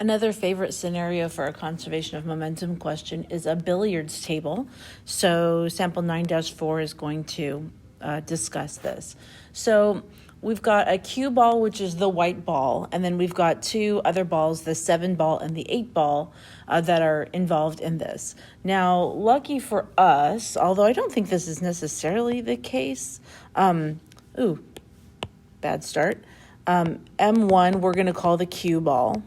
Another favorite scenario for a conservation of momentum question is a billiards table. So sample 9-4 is going to discuss this. So we've got a cue ball, which is the white ball, and then we've got two other balls, the 7 ball and the 8 ball, that are involved in this. Now, lucky for us, although I don't think this is necessarily the case, bad start. M1, we're going to call the cue ball.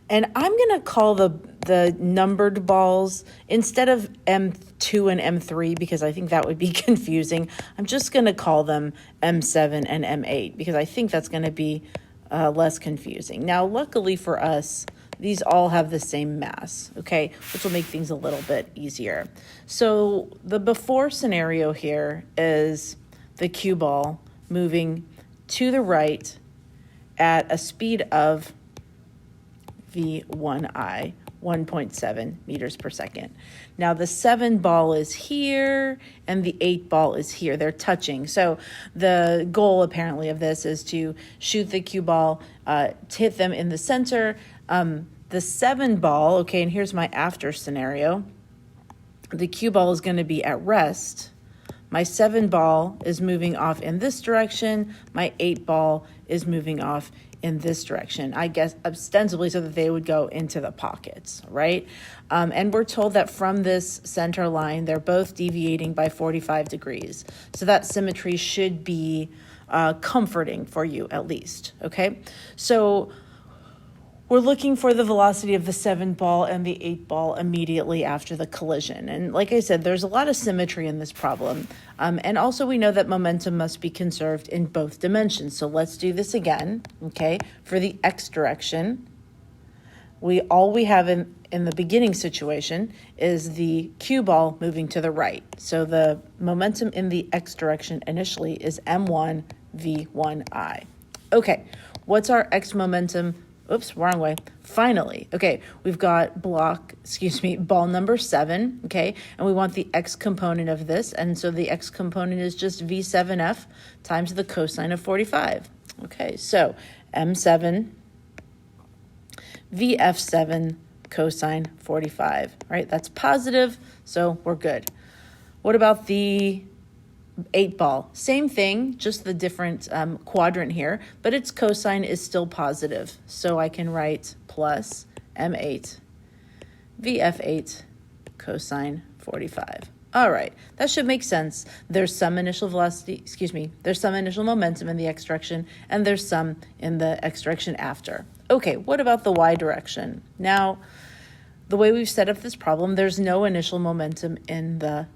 And I'm going to call the numbered balls, instead of M2 and M3, because I think that would be confusing, I'm just going to call them M7 and M8, because I think that's going to be less confusing. Now, luckily for us, these all have the same mass, okay, which will make things a little bit easier. So the before scenario here is the cue ball moving to the right at a speed of V1I, 1.7 meters per second. Now the 7 ball is here and the 8 ball is here. They're touching. So the goal apparently of this is to shoot the cue ball, to hit them in the center. The 7 ball, okay, and here's my after scenario. The cue ball is going to be at rest. My 7 ball is moving off in this direction. My 8 ball is moving off in this direction, I guess ostensibly so that they would go into the pockets, right? And we're told that from this center line, they're both deviating by 45 degrees. So that symmetry should be comforting for you at least, okay? So we're looking for the velocity of the 7 ball and the 8 ball immediately after the collision. And like I said, there's a lot of symmetry in this problem. And also we know that momentum must be conserved in both dimensions. So let's do this again, okay? For the x direction, all we have in the beginning situation is the cue ball moving to the right. So the momentum in the x direction initially is M1 V1I. Okay, what's our x momentum? Oops, wrong way. Finally, okay, we've got ball number 7, okay, and we want the x component of this, and so the x component is just V7F times the cosine of 45. Okay, so M7, VF7 cosine 45, right? That's positive, so we're good. What about the 8 ball? Same thing, just the different quadrant here, but its cosine is still positive. So I can write plus M8 VF8 cosine 45. All right, that should make sense. There's some initial velocity, there's some initial momentum in the x direction, and there's some in the x direction after. Okay, what about the y direction? Now, the way we've set up this problem, there's no initial momentum in the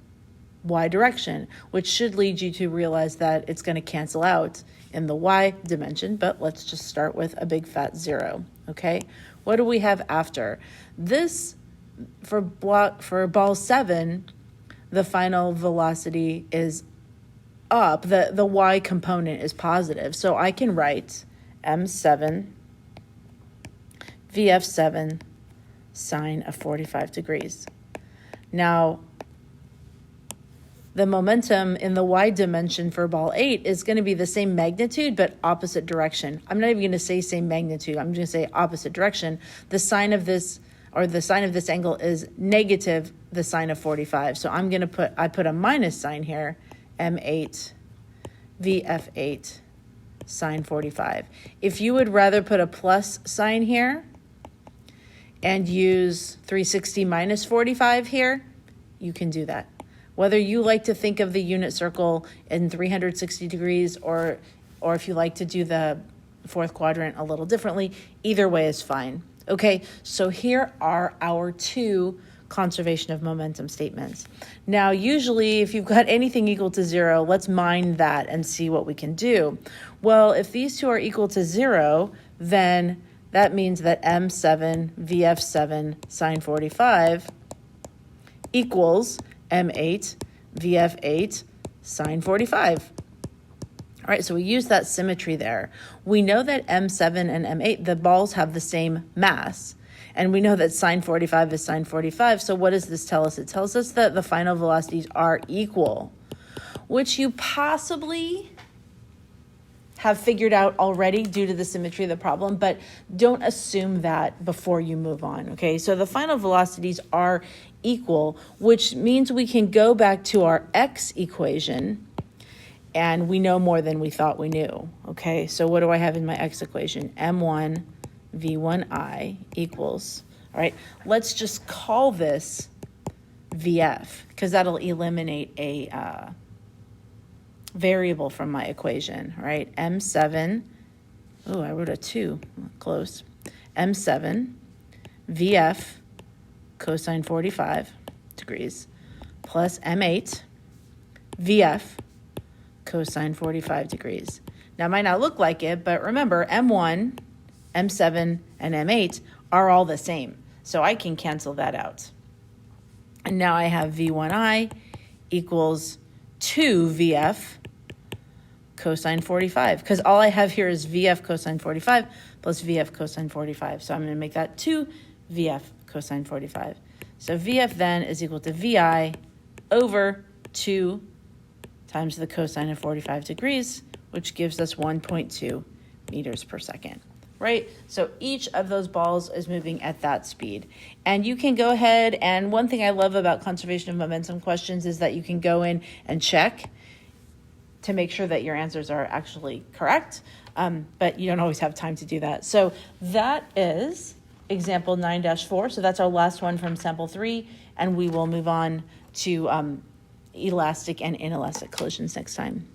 y direction, which should lead you to realize that it's going to cancel out in the y dimension, but let's just start with a big fat 0, okay? What do we have after? This, for ball 7, the final velocity is up. The y component is positive, so I can write M7 VF7 sine of 45 degrees. Now, the momentum in the y dimension for ball 8 is going to be the same magnitude, but opposite direction. I'm not even going to say same magnitude. I'm going to say opposite direction. The sine of this, or the sine of this angle, is negative the sine of 45. So I'm going to put a minus sign here, M8 VF8 sine 45. If you would rather put a plus sign here and use 360 minus 45 here, you can do that. Whether you like to think of the unit circle in 360 degrees or if you like to do the fourth quadrant a little differently, either way is fine. Okay, so here are our 2 conservation of momentum statements. Now, usually if you've got anything equal to 0, let's mind that and see what we can do. Well, if these 2 are equal to 0, then that means that M7 VF7 sine 45 equals M8 VF8 sine 45. All right, so we use that symmetry there. We know that M7 and M8, the balls have the same mass. And we know that sine 45 is sine 45. So what does this tell us? It tells us that the final velocities are equal, which you possibly have figured out already due to the symmetry of the problem, but don't assume that before you move on, okay? So the final velocities are equal, which means we can go back to our x equation, and we know more than we thought we knew, okay? So what do I have in my x equation? m1 v1I equals, all right, let's just call this vf, because that'll eliminate a variable from my equation, right? M7, oh, I wrote a 2, close. M7 VF cosine 45 degrees plus M8 VF cosine 45 degrees. Now, it might not look like it, but remember, M1, M7, and M8 are all the same, so I can cancel that out. And now I have V1I equals 2 VF cosine 45, because all I have here is VF cosine 45 plus VF cosine 45. So I'm going to make that 2 VF cosine 45. So VF then is equal to VI over 2 times the cosine of 45 degrees, which gives us 1.2 meters per second, right? So each of those balls is moving at that speed. And you can go ahead, and one thing I love about conservation of momentum questions is that you can go in and check to make sure that your answers are actually correct, but you don't always have time to do that. So that is example 9-4. So that's our last one from sample 3, and we will move on to elastic and inelastic collisions next time.